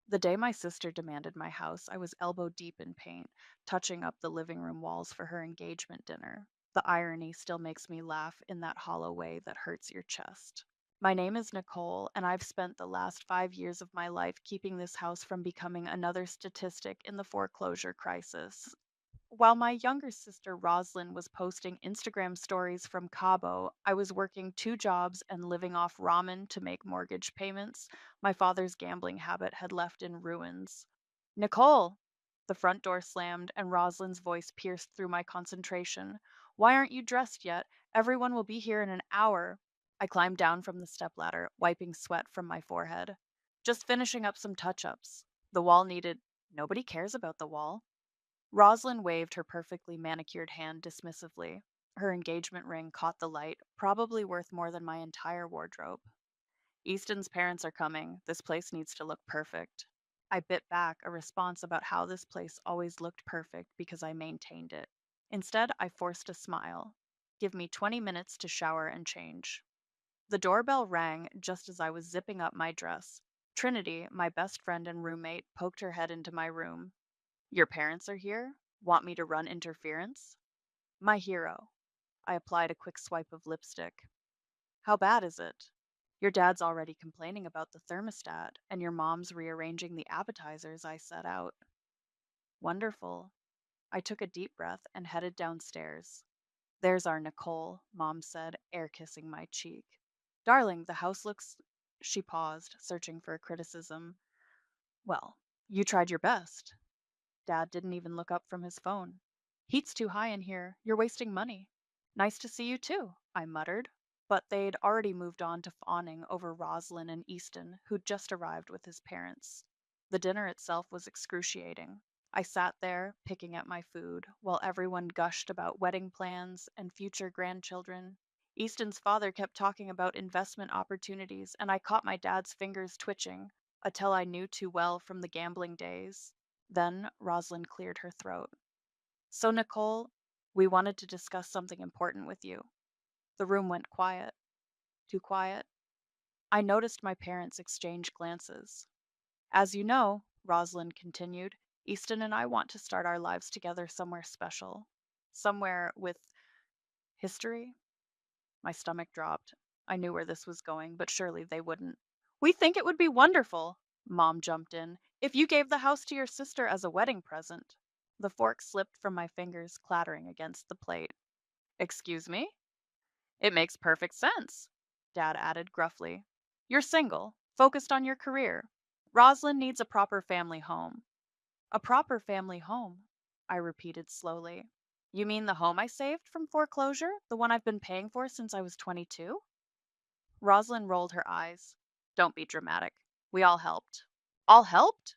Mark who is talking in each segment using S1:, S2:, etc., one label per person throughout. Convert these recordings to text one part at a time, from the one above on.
S1: The day my sister demanded my house, I was elbow deep in paint, touching up the living room walls for her engagement dinner. The irony still makes me laugh in that hollow way that hurts your chest. My name is Nicole, and I've spent the last 5 years of my life keeping this house from becoming another statistic in the foreclosure crisis. While my younger sister Roslyn was posting Instagram stories from Cabo, I was working two jobs and living off ramen to make mortgage payments. My father's gambling habit had left in ruins. Nicole! The front door slammed, and Roslyn's voice pierced through my concentration. Why aren't you dressed yet? Everyone will be here in an hour. I climbed down from the stepladder, wiping sweat from my forehead. Just finishing up some touch ups. The wall needed. Nobody cares about the wall. Rosalind waved her perfectly manicured hand dismissively. Her engagement ring caught the light, probably worth more than my entire wardrobe. Easton's parents are coming. This place needs to look perfect. I bit back a response about how this place always looked perfect because I maintained it. Instead, I forced a smile. Give me 20 minutes to shower and change. The doorbell rang just as I was zipping up my dress. Trinity, my best friend and roommate, poked her head into my room. Your parents are here? Want me to run interference? My hero. I applied a quick swipe of lipstick. How bad is it? Your dad's already complaining about the thermostat, and your mom's rearranging the appetizers I set out. Wonderful. I took a deep breath and headed downstairs. There's our Nicole, Mom said, air kissing my cheek. Darling, the house looks. She paused, searching for a criticism. Well, you tried your best. Dad didn't even look up from his phone. Heat's too high in here. You're wasting money. Nice to see you too, I muttered. But they'd already moved on to fawning over Roslyn and Easton, who'd just arrived with his parents. The dinner itself was excruciating. I sat there, picking at my food, while everyone gushed about wedding plans and future grandchildren. Easton's father kept talking about investment opportunities, and I caught my dad's fingers twitching, a tell I knew too well from the gambling days. Then Rosalind cleared her throat. So, Nicole, we wanted to discuss something important with you. The room went quiet. Too quiet. I noticed my parents exchange glances. As you know, Rosalind continued, Easton and I want to start our lives together somewhere special. Somewhere with history. My stomach dropped. I knew where this was going, but surely they wouldn't. We think it would be wonderful, Mom jumped in, if you gave the house to your sister as a wedding present. The fork slipped from my fingers, clattering against the plate. Excuse me? It makes perfect sense, Dad added gruffly. You're single, focused on your career. Rosalind needs a proper family home. A proper family home, I repeated slowly. You mean the home I saved from foreclosure? The one I've been paying for since I was 22? Rosalind rolled her eyes. Don't be dramatic. We all helped. All helped?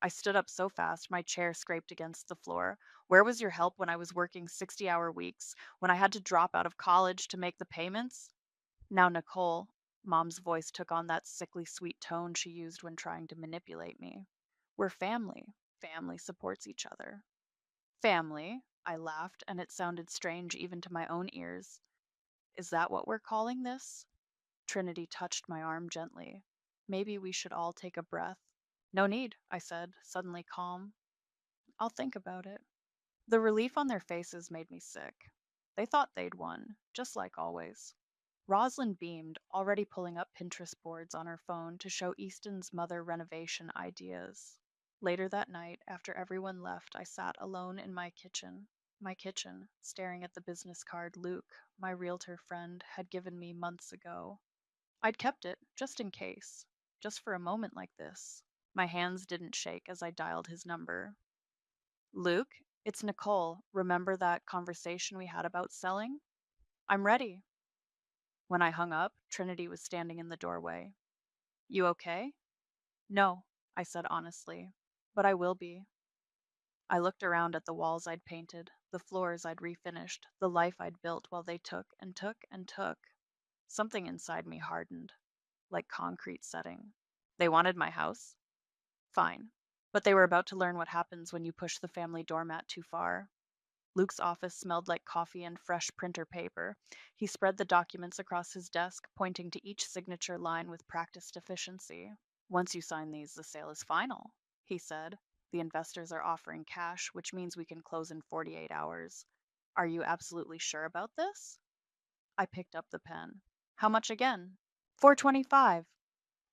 S1: I stood up so fast my chair scraped against the floor. Where was your help when I was working 60-hour weeks, when I had to drop out of college to make the payments? Now, Nicole, Mom's voice took on that sickly sweet tone she used when trying to manipulate me. We're family. Family supports each other. Family, I laughed, and it sounded strange even to my own ears. Is that what we're calling this? Trinity touched my arm gently. Maybe we should all take a breath. No need, I said, suddenly calm. I'll think about it. The relief on their faces made me sick. They thought they'd won, just like always. Rosalind beamed, already pulling up Pinterest boards on her phone to show Easton's mother renovation ideas. Later that night, after everyone left, I sat alone in my kitchen, staring at the business card Luke, my realtor friend, had given me months ago. I'd kept it, just in case, just for a moment like this. My hands didn't shake as I dialed his number. Luke, it's Nicole. Remember that conversation we had about selling? I'm ready. When I hung up, Trinity was standing in the doorway. You okay? No, I said honestly, but I will be. I looked around at the walls I'd painted, the floors I'd refinished, the life I'd built while they took and took and took. Something inside me hardened, like concrete setting. They wanted my house? Fine. But they were about to learn what happens when you push the family doormat too far. Luke's office smelled like coffee and fresh printer paper. He spread the documents across his desk, pointing to each signature line with practiced efficiency. Once you sign these, the sale is final, he said. The investors are offering cash, which means we can close in 48 hours. Are you absolutely sure about this? I picked up the pen. How much again? 425.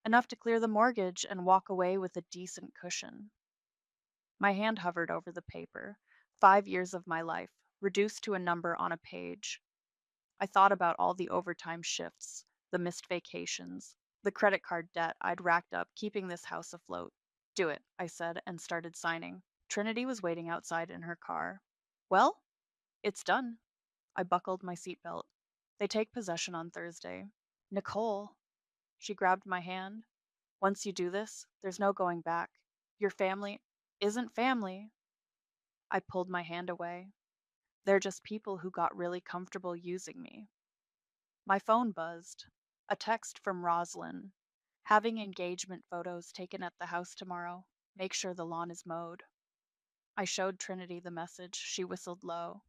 S1: Enough to clear the mortgage and walk away with a decent cushion. My hand hovered over the paper. 5 years of my life, reduced to a number on a page. I thought about all the overtime shifts, the missed vacations, the credit card debt I'd racked up keeping this house afloat. Do it, I said, and started signing. Trinity was waiting outside in her car. Well, it's done. I buckled my seatbelt. They take possession on Thursday. Nicole, she grabbed my hand. Once you do this, there's no going back. Your family isn't family. I pulled my hand away. They're just people who got really comfortable using me. My phone buzzed. A text from Roslyn. Having engagement photos taken at the house tomorrow. Make sure the lawn is mowed. I showed Trinity the message. She whistled low.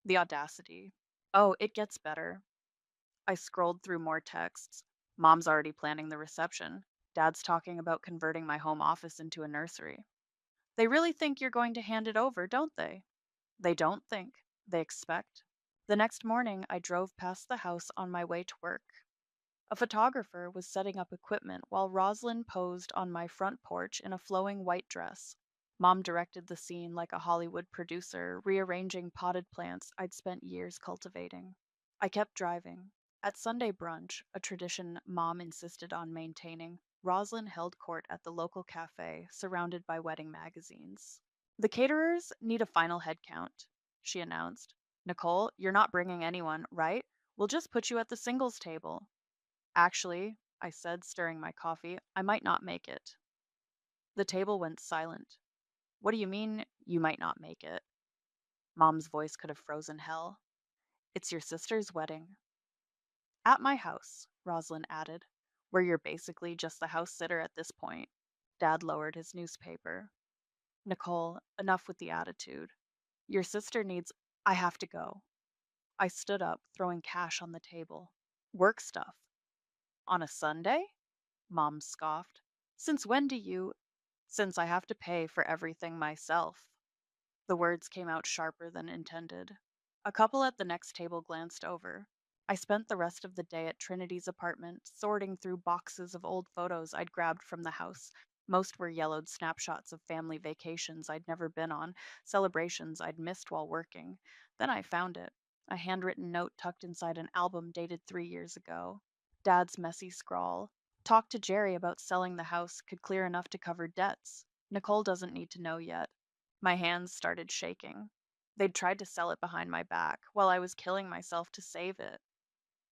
S1: The audacity. Oh, it gets better. I scrolled through more texts. Mom's already planning the reception. Dad's talking about converting my home office into a nursery. They really think you're going to hand it over, don't they? They don't think. They expect. The next morning, I drove past the house on my way to work. A photographer was setting up equipment while Rosalind posed on my front porch in a flowing white dress. Mom directed the scene like a Hollywood producer, rearranging potted plants I'd spent years cultivating. I kept driving. At Sunday brunch, a tradition Mom insisted on maintaining, Rosalind held court at the local cafe, surrounded by wedding magazines. The caterers need a final head count, she announced. Nicole, you're not bringing anyone, right? We'll just put you at the singles table. Actually, I said, stirring my coffee, I might not make it. The table went silent. What do you mean, you might not make it? Mom's voice could have frozen hell. It's your sister's wedding. At my house, Rosalind added, where you're basically just the house sitter at this point. Dad lowered his newspaper. Nicole, enough with the attitude. Your sister needs. I have to go. I stood up, throwing cash on the table. Work stuff. On a Sunday? Mom scoffed. Since when do you? Since I have to pay for everything myself. The words came out sharper than intended. A couple at the next table glanced over. I spent the rest of the day at Trinity's apartment, sorting through boxes of old photos I'd grabbed from the house. Most were yellowed snapshots of family vacations I'd never been on, celebrations I'd missed while working. Then I found it, a handwritten note tucked inside an album dated 3 years ago. Dad's messy scrawl. Talked to Jerry about selling the house, could clear enough to cover debts. Nicole doesn't need to know yet. My hands started shaking. They'd tried to sell it behind my back, while I was killing myself to save it.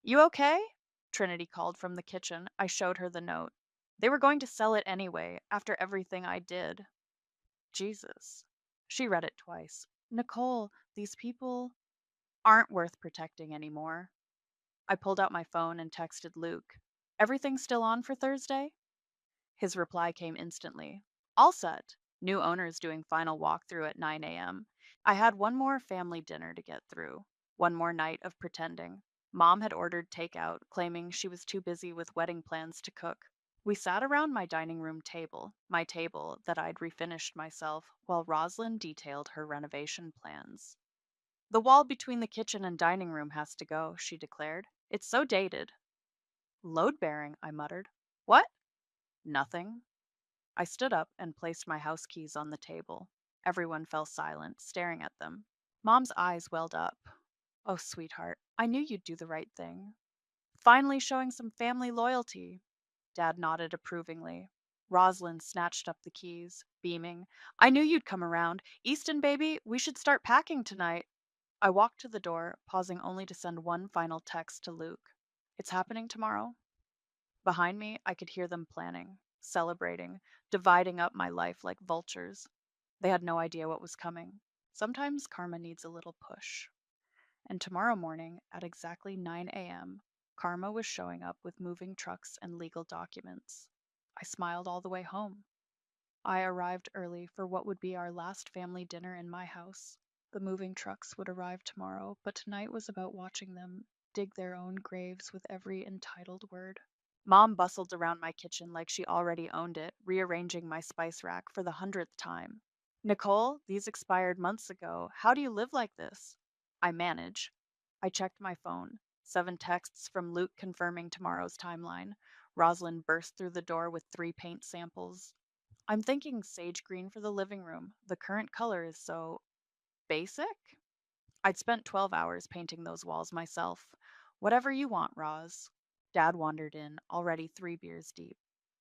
S1: You okay? Trinity called from the kitchen. I showed her the note. They were going to sell it anyway, after everything I did. Jesus. She read it twice. Nicole, these people aren't worth protecting anymore. I pulled out my phone and texted Luke. Everything still on for Thursday? His reply came instantly. All set. New owners doing final walkthrough at 9 a.m. I had one more family dinner to get through, one more night of pretending. Mom had ordered takeout, claiming she was too busy with wedding plans to cook. We sat around my dining room table, my table that I'd refinished myself, while Rosalind detailed her renovation plans. The wall between the kitchen and dining room has to go, she declared. It's so dated. Load bearing, I muttered. What? Nothing. I stood up and placed my house keys on the table. Everyone fell silent, staring at them. Mom's eyes welled up. Oh, sweetheart, I knew you'd do the right thing. Finally showing some family loyalty. Dad nodded approvingly. Rosalind snatched up the keys, beaming. I knew you'd come around. Easton, baby, we should start packing tonight. I walked to the door, pausing only to send one final text to Luke. It's happening tomorrow. Behind me, I could hear them planning, celebrating, dividing up my life like vultures. They had no idea what was coming. Sometimes karma needs a little push. And tomorrow morning, at exactly 9 a.m., Karma was showing up with moving trucks and legal documents. I smiled all the way home. I arrived early for what would be our last family dinner in my house. The moving trucks would arrive tomorrow, but tonight was about watching them dig their own graves with every entitled word. Mom bustled around my kitchen like she already owned it, rearranging my spice rack for the hundredth time. Nicole, these expired months ago. How do you live like this? I manage. I checked my phone. 7 texts from Luke confirming tomorrow's timeline. Rosalind burst through the door with 3 paint samples. I'm thinking sage green for the living room. The current color is so basic. I'd spent 12 hours painting those walls myself. Whatever you want, Roz. Dad wandered in, already 3 beers deep.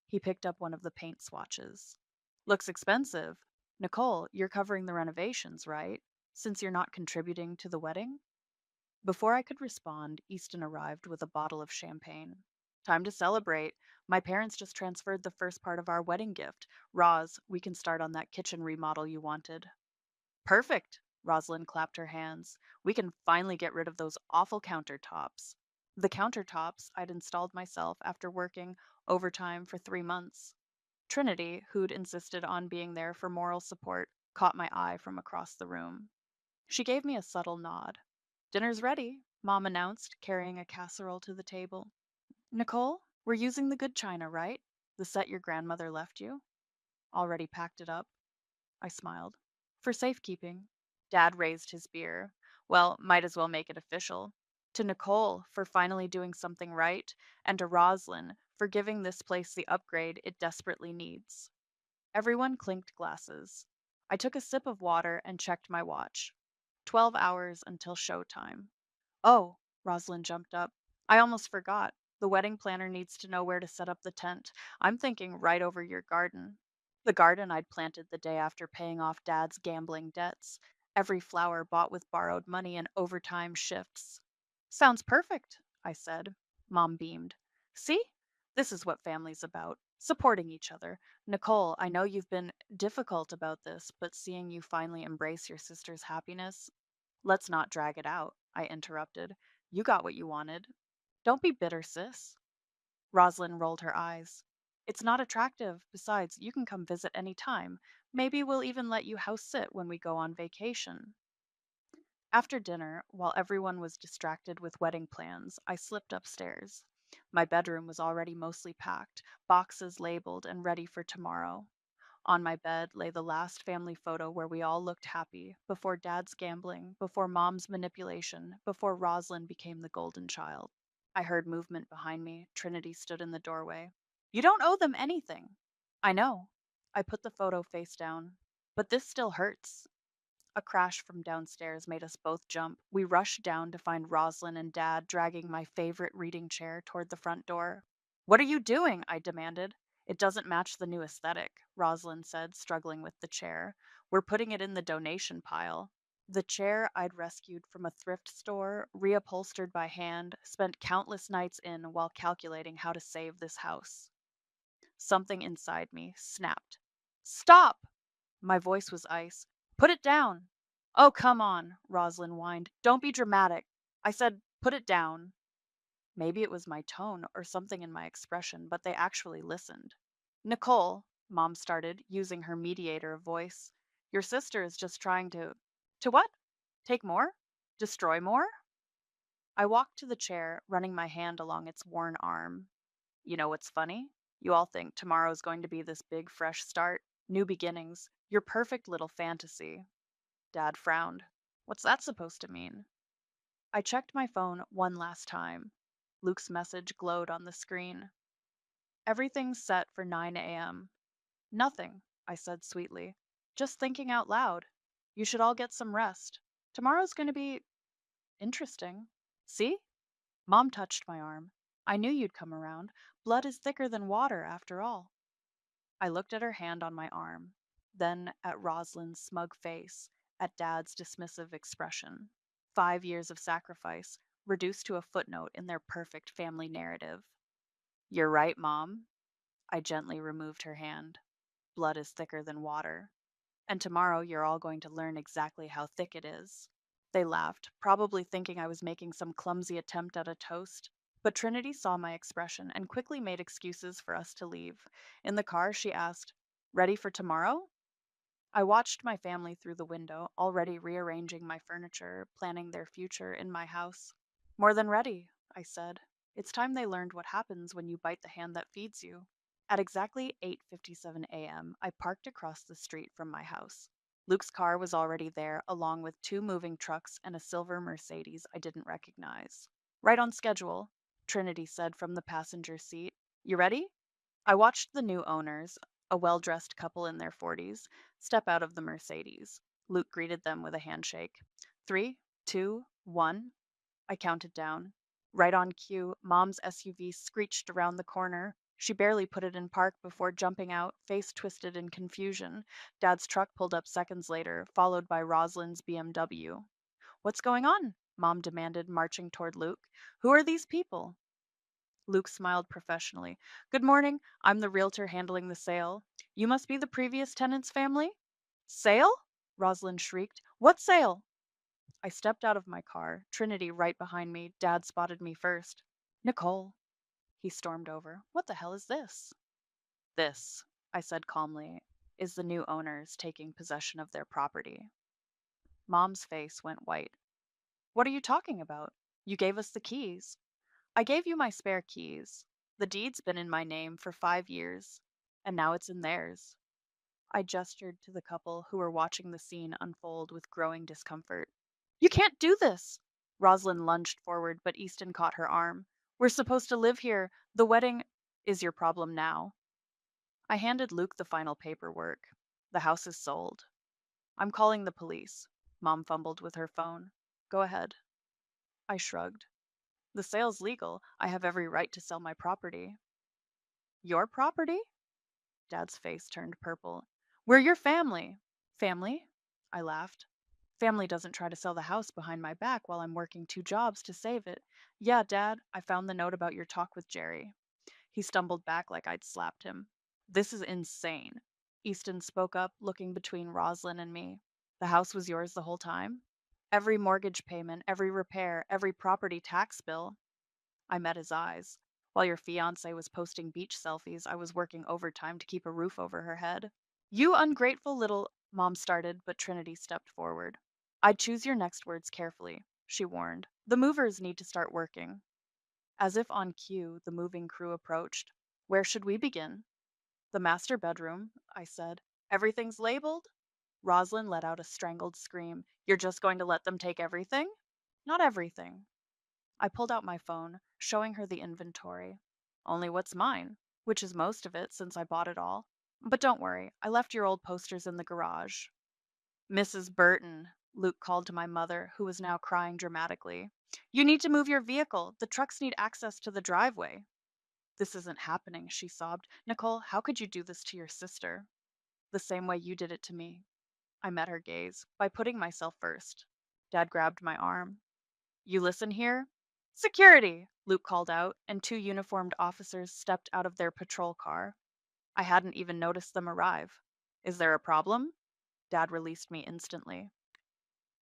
S1: He picked up one of the paint swatches. Looks expensive. Nicole, you're covering the renovations, right? Since you're not contributing to the wedding? Before I could respond, Easton arrived with a bottle of champagne. Time to celebrate. My parents just transferred the first part of our wedding gift. Roz, we can start on that kitchen remodel you wanted. Perfect. Rosalind clapped her hands. We can finally get rid of those awful countertops. The countertops I'd installed myself after working overtime for 3 months. Trinity, who'd insisted on being there for moral support, caught my eye from across the room. She gave me a subtle nod. Dinner's ready, Mom announced, carrying a casserole to the table. Nicole, we're using the good china, right? The set your grandmother left you? Already packed it up. I smiled. For safekeeping. Dad raised his beer. Well, might as well make it official. To Nicole for finally doing something right, and to Roslyn for giving this place the upgrade it desperately needs. Everyone clinked glasses. I took a sip of water and checked my watch. 12 hours until showtime. Oh, Rosalind jumped up. I almost forgot. The wedding planner needs to know where to set up the tent. I'm thinking right over your garden. The garden I'd planted the day after paying off Dad's gambling debts. Every flower bought with borrowed money and overtime shifts. Sounds perfect, I said. Mom beamed. See? This is what family's about. Supporting each other. Nicole, I know you've been difficult about this, but seeing you finally embrace your sister's happiness, let's not drag it out, I interrupted. You got what you wanted. Don't be bitter, sis. Rosalind rolled her eyes. It's not attractive. Besides, you can come visit any time. Maybe we'll even let you house sit when we go on vacation. After dinner, while everyone was distracted with wedding plans, I slipped upstairs. My bedroom was already mostly packed, boxes labeled and ready for tomorrow. On my bed lay the last family photo where we all looked happy, before Dad's gambling, before Mom's manipulation, before Rosalind became the golden child. I heard movement behind me. Trinity stood in the doorway. You don't owe them anything. I know. I put the photo face down. But this still hurts. A crash from downstairs made us both jump. We rushed down to find Rosalind and Dad dragging my favorite reading chair toward the front door. What are you doing? I demanded. It doesn't match the new aesthetic, Rosalind said, struggling with the chair. We're putting it in the donation pile. The chair I'd rescued from a thrift store, reupholstered by hand, spent countless nights in while calculating how to save this house. Something inside me snapped. Stop! My voice was ice. Put it down. Oh, come on, Rosalind whined. Don't be dramatic. I said, put it down. Maybe it was my tone or something in my expression, but they actually listened. Nicole, Mom started, using her mediator voice, your sister is just trying to. To what? Take more? Destroy more? I walked to the chair, running my hand along its worn arm. You know what's funny? You all think tomorrow's going to be this big, fresh start, new beginnings, your perfect little fantasy. Dad frowned. What's that supposed to mean? I checked my phone one last time. Luke's message glowed on the screen. Everything's set for 9 a.m. Nothing, I said sweetly. Just thinking out loud. You should all get some rest. Tomorrow's going to be interesting. See? Mom touched my arm. I knew you'd come around. Blood is thicker than water, after all. I looked at her hand on my arm, then at Rosalind's smug face, at Dad's dismissive expression. 5 years of sacrifice, reduced to a footnote in their perfect family narrative. You're right, Mom. I gently removed her hand. Blood is thicker than water. And tomorrow you're all going to learn exactly how thick it is. They laughed, probably thinking I was making some clumsy attempt at a toast. But Trinity saw my expression and quickly made excuses for us to leave. In the car, she asked, Ready for tomorrow? I watched my family through the window, already rearranging my furniture, planning their future in my house. More than ready, I said. It's time they learned what happens when you bite the hand that feeds you. At exactly 8:57 a.m., I parked across the street from my house. Luke's car was already there, along with two moving trucks and a silver Mercedes I didn't recognize. Right on schedule, Trinity said from the passenger seat. You ready? I watched the new owners, a well dressed couple in their 40s, step out of the Mercedes. Luke greeted them with a handshake. Three, two, one. I counted down. Right on cue, Mom's SUV screeched around the corner. She barely put it in park before jumping out, face twisted in confusion. Dad's truck pulled up seconds later, followed by Rosalind's BMW. What's going on? Mom demanded, marching toward Luke. Who are these people? Luke smiled professionally. Good morning. I'm the realtor handling the sale. You must be the previous tenant's family? Sale? Rosalind shrieked. What sale? I stepped out of my car, Trinity right behind me. Dad spotted me first. Nicole. He stormed over. What the hell is this? This, I said calmly, is the new owners taking possession of their property. Mom's face went white. What are you talking about? You gave us the keys. I gave you my spare keys. The deed's been in my name for 5 years, and now it's in theirs. I gestured to the couple who were watching the scene unfold with growing discomfort. You can't do this! Rosalind lunged forward, but Easton caught her arm. We're supposed to live here. The wedding is your problem now. I handed Luke the final paperwork. The house is sold. I'm calling the police. Mom fumbled with her phone. Go ahead. I shrugged. The sale's legal. I have every right to sell my property. Your property? Dad's face turned purple. We're your family. Family? I laughed. Family doesn't try to sell the house behind my back while I'm working 2 jobs to save it. Yeah, Dad, I found the note about your talk with Jerry. He stumbled back like I'd slapped him. This is insane. Easton spoke up, looking between Roslyn and me. The house was yours the whole time? Every mortgage payment, every repair, every property tax bill. I met his eyes. While your fiance was posting beach selfies, I was working overtime to keep a roof over her head. You ungrateful little, Mom started, but Trinity stepped forward. I'd choose your next words carefully, she warned. The movers need to start working. As if on cue, the moving crew approached. Where should we begin? The master bedroom, I said. Everything's labeled? Rosalind let out a strangled scream. You're just going to let them take everything? Not everything. I pulled out my phone, showing her the inventory. Only what's mine, which is most of it since I bought it all. But don't worry, I left your old posters in the garage. Mrs. Burton, Luke called to my mother, who was now crying dramatically. You need to move your vehicle. The trucks need access to the driveway. This isn't happening, she sobbed. Nicole, how could you do this to your sister? The same way you did it to me. I met her gaze, by putting myself first. Dad grabbed my arm. You listen here? Security! Luke called out, and 2 uniformed officers stepped out of their patrol car. I hadn't even noticed them arrive. Is there a problem? Dad released me instantly.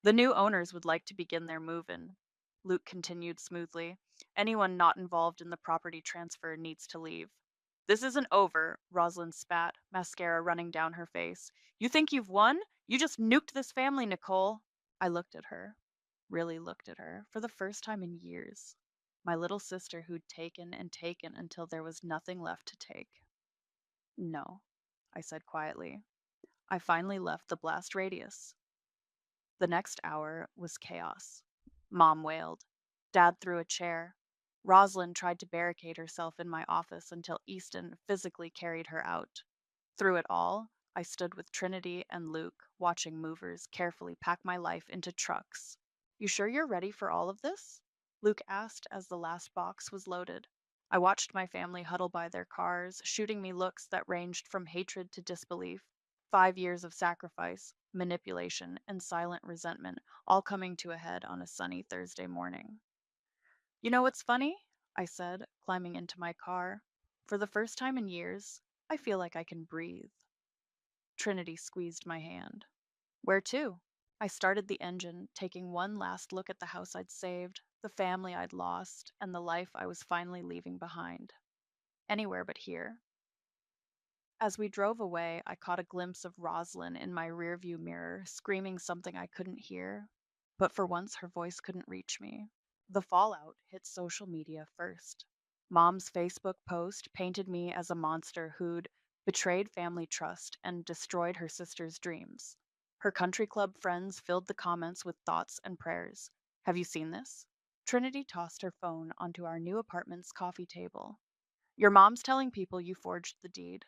S1: The new owners would like to begin their move in. Luke continued smoothly. Anyone not involved in the property transfer needs to leave. This isn't over, Rosalind spat, mascara running down her face. You think you've won? You just nuked this family, Nicole. I looked at her, really looked at her, for the first time in years. My little sister who'd taken and taken until there was nothing left to take. No, I said quietly. I finally left the blast radius. The next hour was chaos. Mom wailed. Dad threw a chair. Rosalind tried to barricade herself in my office until Easton physically carried her out. Through it all, I stood with Trinity and Luke, watching movers carefully pack my life into trucks. You sure you're ready for all of this? Luke asked as the last box was loaded. I watched my family huddle by their cars, shooting me looks that ranged from hatred to disbelief. 5 years of sacrifice, manipulation, and silent resentment, all coming to a head on a sunny Thursday morning. You know what's funny? I said, climbing into my car. For the first time in years, I feel like I can breathe. Trinity squeezed my hand. Where to? I started the engine, taking one last look at the house I'd saved, the family I'd lost, and the life I was finally leaving behind. Anywhere but here. As we drove away, I caught a glimpse of Roslyn in my rearview mirror, screaming something I couldn't hear. But for once, her voice couldn't reach me. The fallout hit social media first. Mom's Facebook post painted me as a monster who'd betrayed family trust and destroyed her sister's dreams. Her country club friends filled the comments with thoughts and prayers. Have you seen this? Trinity tossed her phone onto our new apartment's coffee table. Your mom's telling people you forged the deed.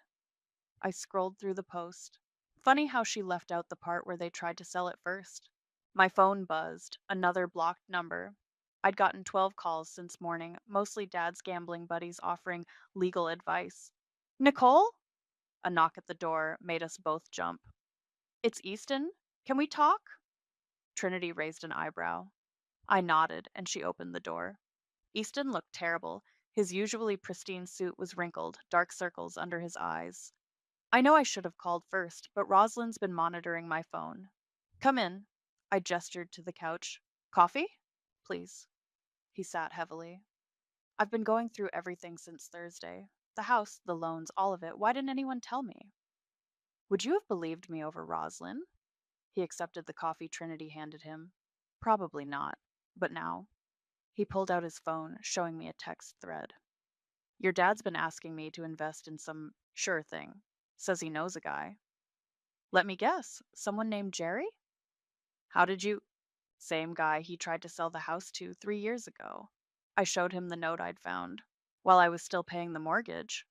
S1: I scrolled through the post. Funny how she left out the part where they tried to sell it first. My phone buzzed, another blocked number. I'd gotten 12 calls since morning, mostly dad's gambling buddies offering legal advice. Nicole? A knock at the door made us both jump. It's Easton. Can we talk? Trinity raised an eyebrow. I nodded, and she opened the door. Easton looked terrible. His usually pristine suit was wrinkled, dark circles under his eyes. I know I should have called first, but Rosalind's been monitoring my phone. Come in. I gestured to the couch. Coffee? Please. He sat heavily. I've been going through everything since Thursday. The house, the loans, all of it. Why didn't anyone tell me? Would you have believed me over Rosalind? He accepted the coffee Trinity handed him. Probably not. But now. He pulled out his phone, showing me a text thread. Your dad's been asking me to invest in some sure thing. Says he knows a guy. Let me guess. Someone named Jerry? How did you? Same guy he tried to sell the house to 3 years ago. I showed him the note I'd found. While I was still paying the mortgage.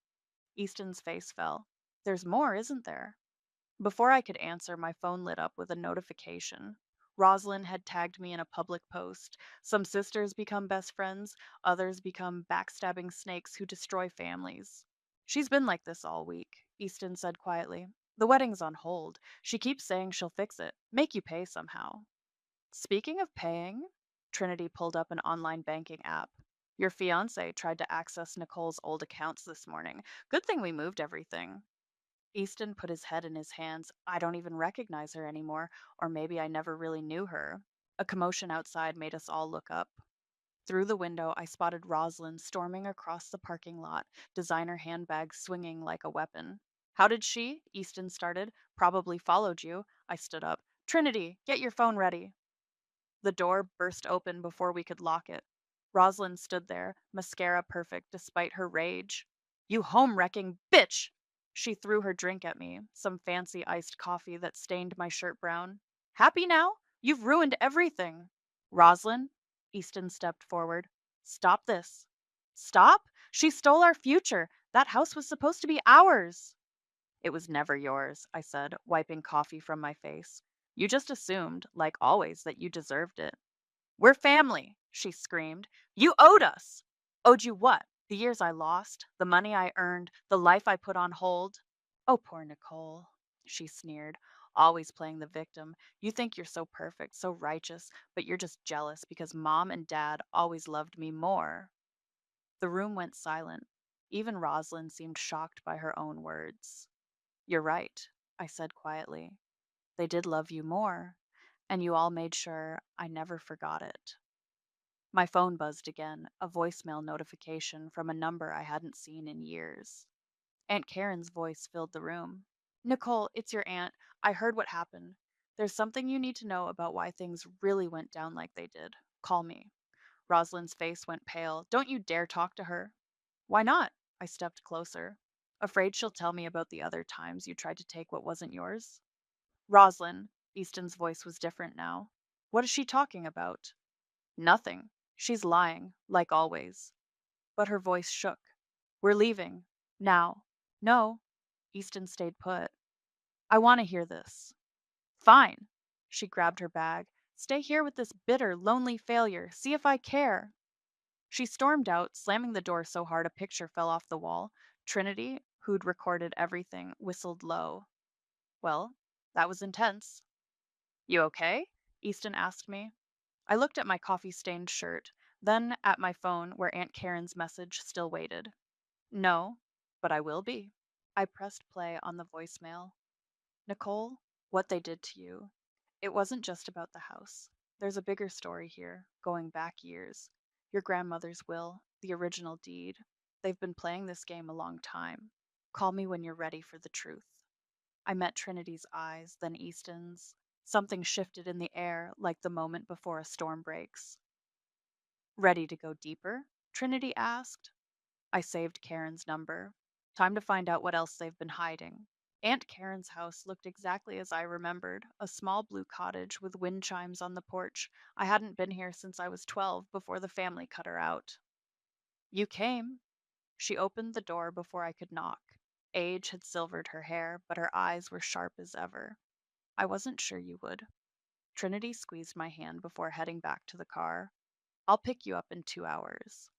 S1: Easton's face fell. There's more, isn't there? Before I could answer, my phone lit up with a notification. Rosalind had tagged me in a public post. Some sisters become best friends, others become backstabbing snakes who destroy families. She's been like this all week, Easton said quietly. The wedding's on hold. She keeps saying she'll fix it, make you pay somehow. Speaking of paying, Trinity pulled up an online banking app. Your fiance tried to access Nicole's old accounts this morning. Good thing we moved everything. Easton put his head in his hands. I don't even recognize her anymore, or maybe I never really knew her. A commotion outside made us all look up. Through the window, I spotted Rosalind storming across the parking lot, designer handbag swinging like a weapon. How did she? Easton started. Probably followed you. I stood up. Trinity, get your phone ready. The door burst open before we could lock it. Rosalind stood there, mascara perfect despite her rage. You home wrecking bitch! She threw her drink at me, some fancy iced coffee that stained my shirt brown. Happy now? You've ruined everything. Rosalind? Easton stepped forward. Stop this. Stop? She stole our future. That house was supposed to be ours. It was never yours, I said, wiping coffee from my face. You just assumed, like always, that you deserved it. We're family, she screamed. You owed us. Owed you what? The years I lost, the money I earned, the life I put on hold. Oh, poor Nicole, she sneered, always playing the victim. You think you're so perfect, so righteous, but you're just jealous because mom and dad always loved me more. The room went silent. Even Rosalind seemed shocked by her own words. You're right, I said quietly. They did love you more, and you all made sure I never forgot it. My phone buzzed again, a voicemail notification from a number I hadn't seen in years. Aunt Karen's voice filled the room. Nicole, it's your aunt. I heard what happened. There's something you need to know about why things really went down like they did. Call me. Rosalind's face went pale. Don't you dare talk to her. Why not? I stepped closer. Afraid she'll tell me about the other times you tried to take what wasn't yours? Rosalind, Easton's voice was different now. What is she talking about? Nothing. She's lying, like always. But her voice shook. We're leaving. Now. No. Easton stayed put. I want to hear this. Fine. She grabbed her bag. Stay here with this bitter, lonely failure. See if I care. She stormed out, slamming the door so hard a picture fell off the wall. Trinity, who'd recorded everything, whistled low. Well, that was intense. You okay? Easton asked me. I looked at my coffee stained shirt, then at my phone where Aunt Karen's message still waited. No, but I will be. I pressed play on the voicemail. Nicole, what they did to you. It wasn't just about the house. There's a bigger story here, going back years. Your grandmother's will, the original deed. They've been playing this game a long time. Call me when you're ready for the truth. I met Trinity's eyes, then Easton's. Something shifted in the air like the moment before a storm breaks. Ready to go deeper? Trinity asked. I saved Karen's number. Time to find out what else they've been hiding. Aunt Karen's house looked exactly as I remembered, a small blue cottage with wind chimes on the porch. I hadn't been here since I was 12 before the family cut her out. You came. She opened the door before I could knock. Age had silvered her hair, but her eyes were sharp as ever. I wasn't sure you would. Trinity squeezed my hand before heading back to the car. I'll pick you up in 2 hours.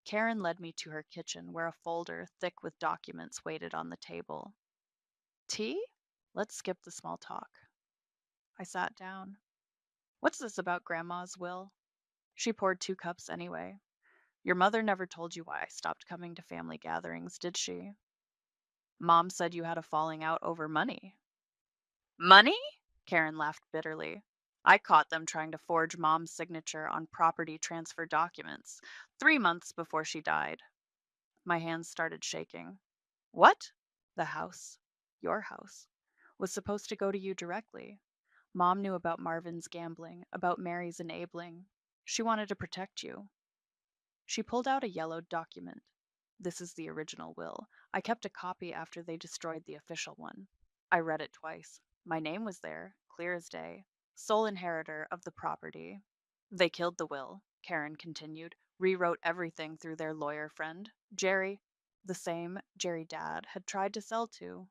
S1: Karen led me to her kitchen where a folder thick with documents waited on the table. Tea? Let's skip the small talk. I sat down. What's this about Grandma's will? She poured 2 cups anyway. Your mother never told you why I stopped coming to family gatherings, did she? Mom said you had a falling out over money. Money? Karen laughed bitterly. I caught them trying to forge Mom's signature on property transfer documents 3 months before she died. My hands started shaking. What? The house, your house, was supposed to go to you directly. Mom knew about Marvin's gambling, about Mary's enabling. She wanted to protect you. She pulled out a yellowed document. This is the original will. I kept a copy after they destroyed the official one. I read it twice. My name was there, clear as day. Sole inheritor of the property. They killed the will, Karen continued, rewrote everything through their lawyer friend, Jerry, the same Jerry Dad had tried to sell to.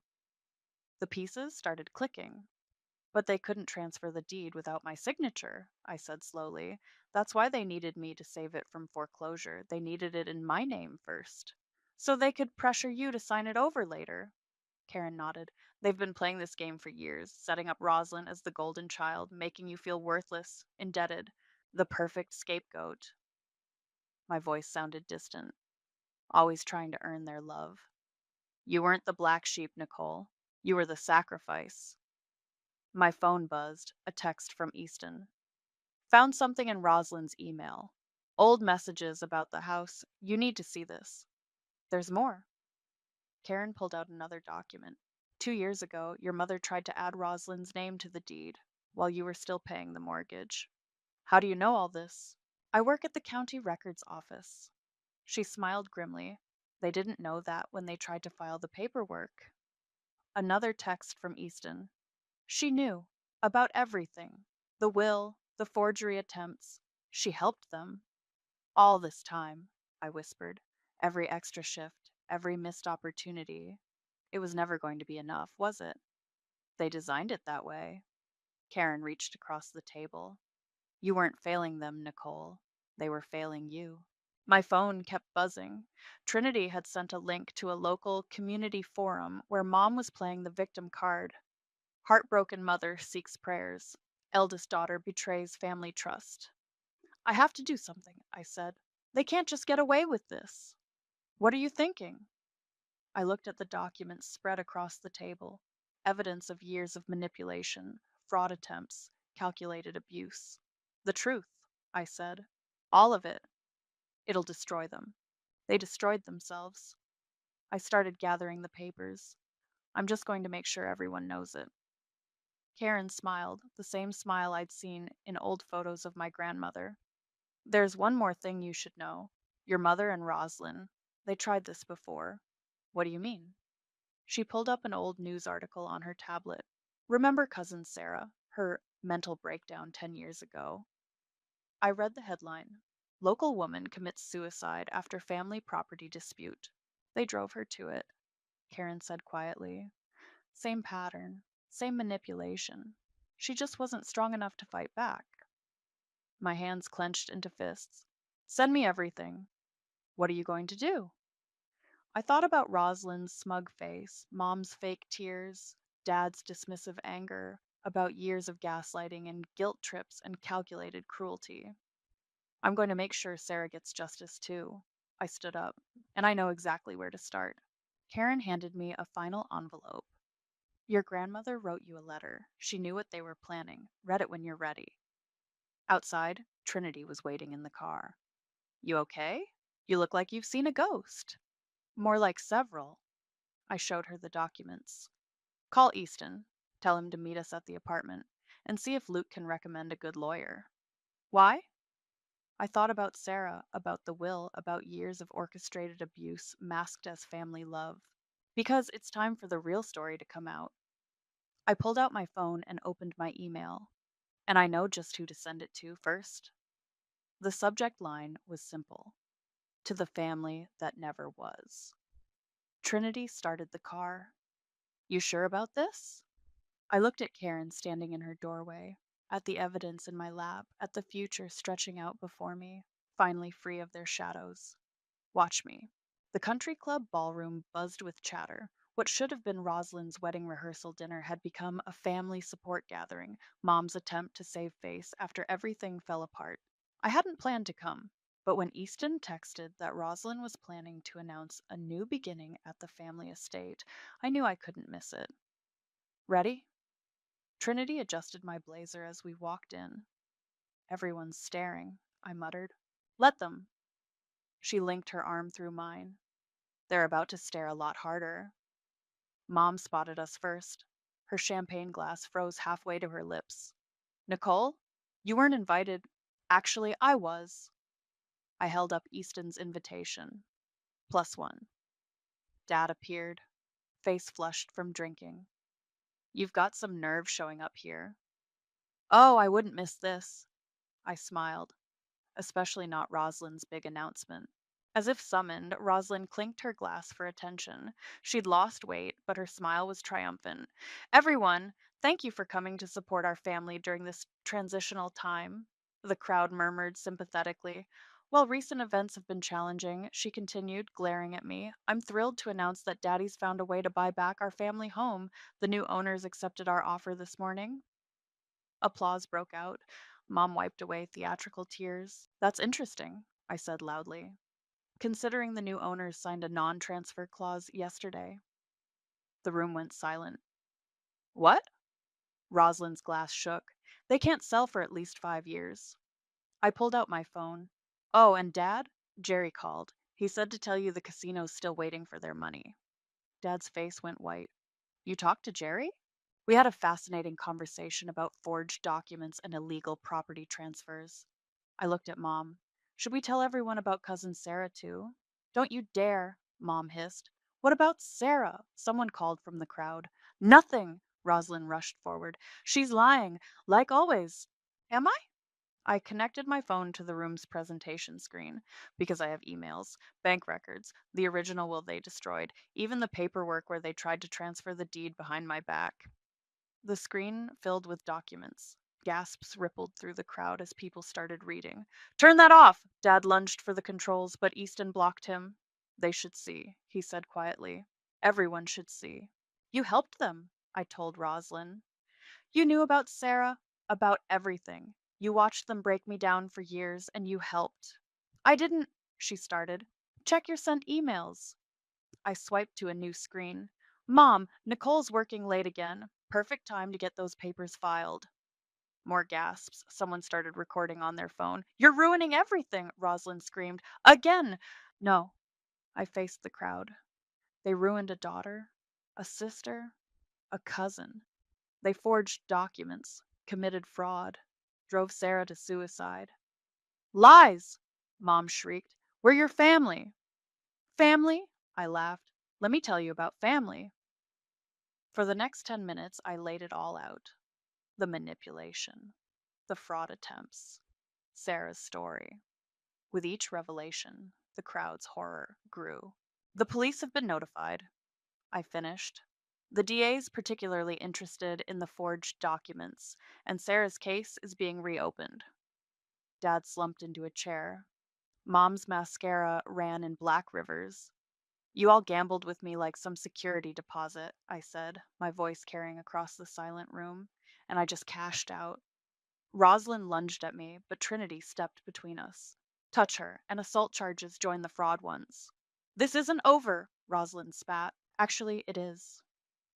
S1: The pieces started clicking. But they couldn't transfer the deed without my signature, I said slowly. That's why they needed me to save it from foreclosure. They needed it in my name first. So they could pressure you to sign it over later. Karen nodded. They've been playing this game for years, setting up Rosalind as the golden child, making you feel worthless, indebted, the perfect scapegoat. My voice sounded distant, always trying to earn their love. You weren't the black sheep, Nicole. You were the sacrifice. My phone buzzed, a text from Easton. Found something in Rosalind's email. Old messages about the house. You need to see this. There's more. Karen pulled out another document. 2 years ago, your mother tried to add Rosalind's name to the deed while you were still paying the mortgage. How do you know all this? I work at the county records office. She smiled grimly. They didn't know that when they tried to file the paperwork. Another text from Easton. She knew about everything, the will, the forgery attempts. She helped them. All this time, I whispered. Every extra shift, every missed opportunity. It was never going to be enough, was it? They designed it that way. Karen reached across the table. You weren't failing them, Nicole. They were failing you. My phone kept buzzing. Trinity had sent a link to a local community forum where Mom was playing the victim card. Heartbroken mother seeks prayers. Eldest daughter betrays family trust. I have to do something, I said. They can't just get away with this. What are you thinking? I looked at the documents spread across the table. Evidence of years of manipulation, fraud attempts, calculated abuse. The truth, I said. All of it. It'll destroy them. They destroyed themselves. I started gathering the papers. I'm just going to make sure everyone knows it. Karen smiled, the same smile I'd seen in old photos of my grandmother. There's one more thing you should know. Your mother and Roslyn, they tried this before. What do you mean? She pulled up an old news article on her tablet. Remember cousin Sarah, her mental breakdown 10 years ago? I read the headline. Local woman commits suicide after family property dispute. They drove her to it, Karen said quietly. Same pattern, same manipulation. She just wasn't strong enough to fight back. My hands clenched into fists. Send me everything. What are you going to do? I thought about Rosalind's smug face, Mom's fake tears, Dad's dismissive anger, about years of gaslighting and guilt trips and calculated cruelty. I'm going to make sure Sarah gets justice too. I stood up, and I know exactly where to start. Karen handed me a final envelope. Your grandmother wrote you a letter. She knew what they were planning. Read it when you're ready. Outside, Trinity was waiting in the car. You okay? You look like you've seen a ghost. More like several. I showed her the documents. Call Easton. Tell him to meet us at the apartment and see if Luke can recommend a good lawyer. Why? I thought about Sarah, about the will, about years of orchestrated abuse masked as family love. Because it's time for the real story to come out. I pulled out my phone and opened my email, and I know just who to send it to first. The subject line was simple: to the family that never was. Trinity started the car. You sure about this? I looked at Karen standing in her doorway, at the evidence in my lap, at the future stretching out before me, finally free of their shadows. Watch me. The country club ballroom buzzed with chatter. What should have been Rosalind's wedding rehearsal dinner had become a family support gathering, Mom's attempt to save face after everything fell apart. I hadn't planned to come, but when Easton texted that Rosalind was planning to announce a new beginning at the family estate, I knew I couldn't miss it. Ready? Trinity adjusted my blazer as we walked in. Everyone's staring, I muttered. Let them. She linked her arm through mine. They're about to stare a lot harder. Mom spotted us first. Her champagne glass froze halfway to her lips. Nicole, you weren't invited. Actually, I was. I held up Easton's invitation. +1. Dad appeared, face flushed from drinking. You've got some nerve showing up here. Oh, I wouldn't miss this. I smiled, especially not Rosalind's big announcement. As if summoned, Rosalind clinked her glass for attention. She'd lost weight, but her smile was triumphant. Everyone, thank you for coming to support our family during this transitional time, the crowd murmured sympathetically. While recent events have been challenging, she continued, glaring at me, I'm thrilled to announce that Daddy's found a way to buy back our family home. The new owners accepted our offer this morning. Applause broke out. Mom wiped away theatrical tears. That's interesting, I said loudly, considering the new owners signed a non transfer clause yesterday. The room went silent. What? Rosalind's glass shook. They can't sell for at least 5 years. I pulled out my phone. Oh, and Dad? Jerry called. He said to tell you the casino's still waiting for their money. Dad's face went white. You talked to Jerry? We had a fascinating conversation about forged documents and illegal property transfers. I looked at Mom. Should we tell everyone about Cousin Sarah, too? Don't you dare, Mom hissed. What about Sarah? Someone called from the crowd. Nothing, Rosalind rushed forward. She's lying, like always. Am I? I connected my phone to the room's presentation screen because I have emails, bank records, the original will they destroyed, even the paperwork where they tried to transfer the deed behind my back. The screen filled with documents. Gasps rippled through the crowd as people started reading. Turn that off! Dad lunged for the controls, but Easton blocked him. They should see, he said quietly. Everyone should see. You helped them, I told Roslyn. You knew about Sarah, about everything. You watched them break me down for years, and you helped. I didn't, she started. Check your sent emails. I swiped to a new screen. Mom, Nicole's working late again. Perfect time to get those papers filed. More gasps. Someone started recording on their phone. You're ruining everything, Rosalind screamed. Again! No. I faced the crowd. They ruined a daughter, a sister, a cousin. They forged documents, committed fraud, drove Sarah to suicide. Lies! Mom shrieked. We're your family. Family? I laughed. Let me tell you about family. For the next 10 minutes, I laid it all out: the manipulation, the fraud attempts, Sarah's story. With each revelation, the crowd's horror grew. The police have been notified, I finished. The DA's particularly interested in the forged documents, and Sarah's case is being reopened. Dad slumped into a chair. Mom's mascara ran in black rivers. You all gambled with me like some security deposit, I said, my voice carrying across the silent room, and I just cashed out. Rosalind lunged at me, but Trinity stepped between us. Touch her, and assault charges join the fraud ones. This isn't over, Rosalind spat. Actually, it is.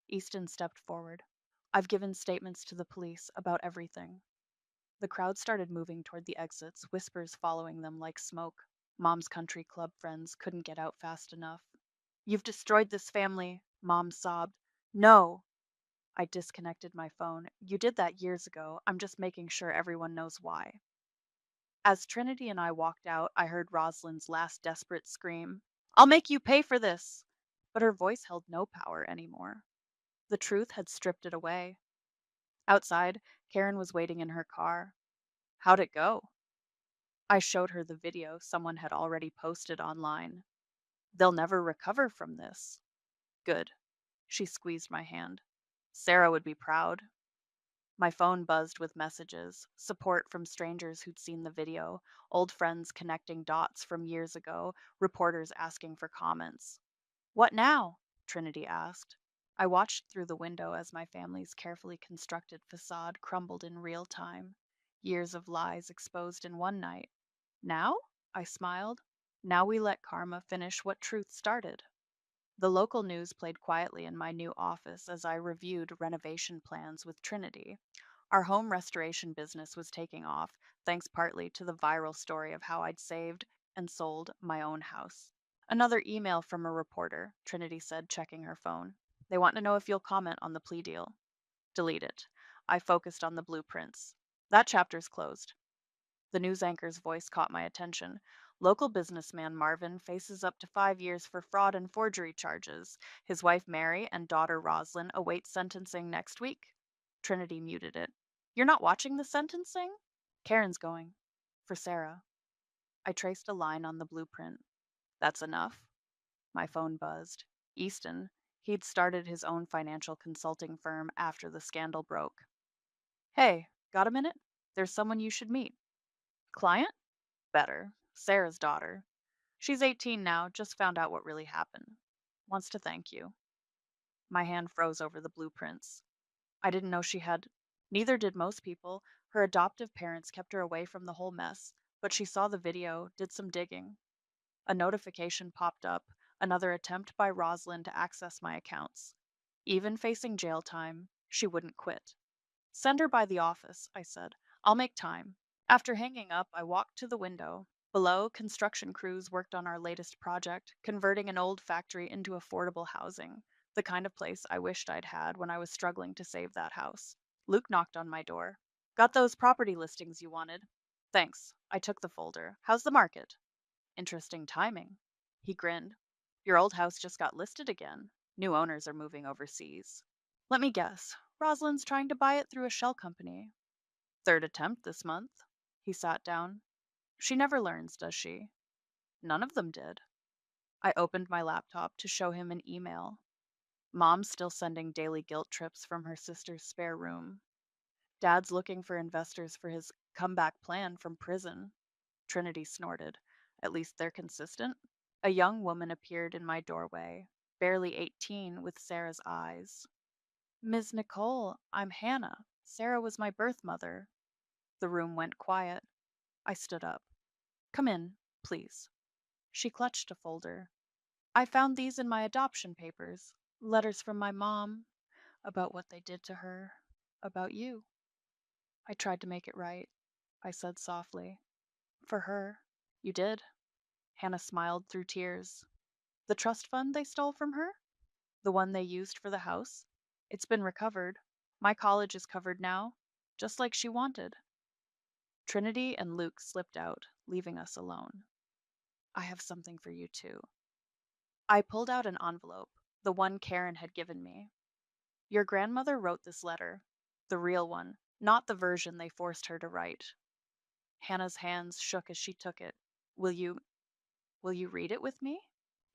S1: Easton stepped forward. I've given statements to the police about everything. The crowd started moving toward the exits, whispers following them like smoke. Mom's country club friends couldn't get out fast enough. You've destroyed this family, Mom sobbed. No. I disconnected my phone. You did that years ago. I'm just making sure everyone knows why. As Trinity and I walked out, I heard Rosalind's last desperate scream, "I'll make you pay for this!" But her voice held no power anymore. The truth had stripped it away. Outside, Karen was waiting in her car. How'd it go? I showed her the video someone had already posted online. They'll never recover from this. Good. She squeezed my hand. Sarah would be proud. My phone buzzed with messages, support from strangers who'd seen the video, old friends connecting dots from years ago, reporters asking for comments. What now? Trinity asked. I watched through the window as my family's carefully constructed facade crumbled in real time. Years of lies exposed in one night. Now? I smiled. Now we let karma finish what truth started. The local news played quietly in my new office as I reviewed renovation plans with Trinity. Our home restoration business was taking off, thanks partly to the viral story of how I'd saved and sold my own house. Another email from a reporter, Trinity said, checking her phone. They want to know if you'll comment on the plea deal. Delete it. I focused on the blueprints. That chapter's closed. The news anchor's voice caught my attention. Local businessman Marvin faces up to 5 years for fraud and forgery charges. His wife Mary and daughter Roslyn await sentencing next week. Trinity muted it. You're not watching the sentencing? Karen's going. For Sarah. I traced a line on the blueprint. That's enough. My phone buzzed. Easton. He'd started his own financial consulting firm after the scandal broke. Hey, got a minute? There's someone you should meet. Client? Better. Sarah's daughter. She's 18 now, just found out what really happened. Wants to thank you. My hand froze over the blueprints. I didn't know she had. Neither did most people. Her adoptive parents kept her away from the whole mess, but she saw the video, did some digging. A notification popped up, another attempt by Rosalind to access my accounts. Even facing jail time, she wouldn't quit. Send her by the office, I said. I'll make time. After hanging up, I walked to the window. Below, construction crews worked on our latest project, converting an old factory into affordable housing, the kind of place I wished I'd had when I was struggling to save that house. Luke knocked on my door. Got those property listings you wanted? Thanks. I took the folder. How's the market? Interesting timing. He grinned. Your old house just got listed again. New owners are moving overseas. Let me guess. Rosalind's trying to buy it through a shell company. Third attempt this month. He sat down. She never learns, does she? None of them did. I opened my laptop to show him an email. Mom's still sending daily guilt trips from her sister's spare room. Dad's looking for investors for his comeback plan from prison. Trinity snorted. At least they're consistent. A young woman appeared in my doorway, barely 18, with Sarah's eyes. Ms. Nicole, I'm Hannah. Sarah was my birth mother. The room went quiet. I stood up. Come in, please. She clutched a folder. I found these in my adoption papers. Letters from my mom about what they did to her, about you. I tried to make it right, I said softly. For her. You did. Hannah smiled through tears. The trust fund they stole from her? The one they used for the house? It's been recovered. My college is covered now, just like she wanted. Trinity and Luke slipped out, leaving us alone. I have something for you too. I pulled out an envelope, the one Karen had given me. Your grandmother wrote this letter, the real one, not the version they forced her to write. Hannah's hands shook as she took it. Will you read it with me?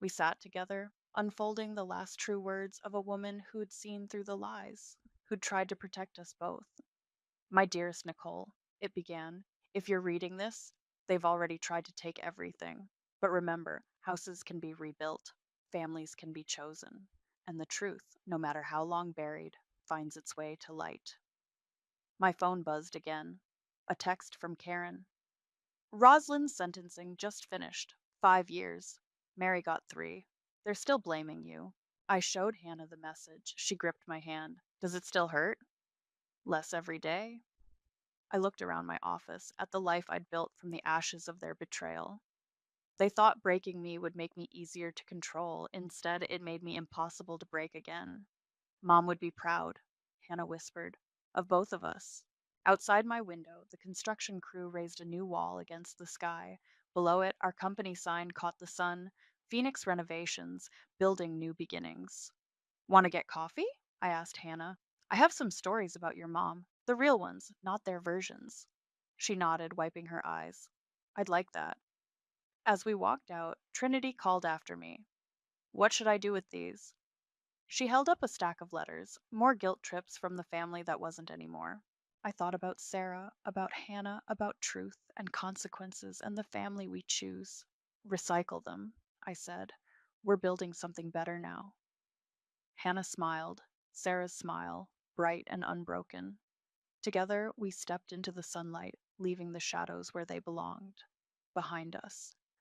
S1: We sat together, unfolding the last true words of a woman who'd seen through the lies, who'd tried to protect us both. My dearest Nicole, it began, if you're reading this, they've already tried to take everything. But remember, houses can be rebuilt, families can be chosen, and the truth, no matter how long buried, finds its way to light. My phone buzzed again. A text from Karen. Rosalind's sentencing just finished. 5 years. Mary got 3. They're still blaming you. I showed Hannah the message. She gripped my hand. Does it still hurt? Less every day. I looked around my office at the life I'd built from the ashes of their betrayal. They thought breaking me would make me easier to control. Instead, it made me impossible to break again. Mom would be proud, Hannah whispered, of both of us. Outside my window, the construction crew raised a new wall against the sky. Below it, our company sign caught the sun. Phoenix Renovations, building new beginnings. Want to get coffee? I asked Hannah. I have some stories about your mom, the real ones, not their versions. She nodded, wiping her eyes. I'd like that. As we walked out, Trinity called after me. What should I do with these? She held up a stack of letters, more guilt trips from the family that wasn't anymore. I thought about Sarah, about Hannah, about truth and consequences and the family we choose. Recycle them, I said. We're building something better now. Hannah smiled, Sarah's smile, bright and unbroken. Together, we stepped into the sunlight, leaving the shadows where they belonged, behind us.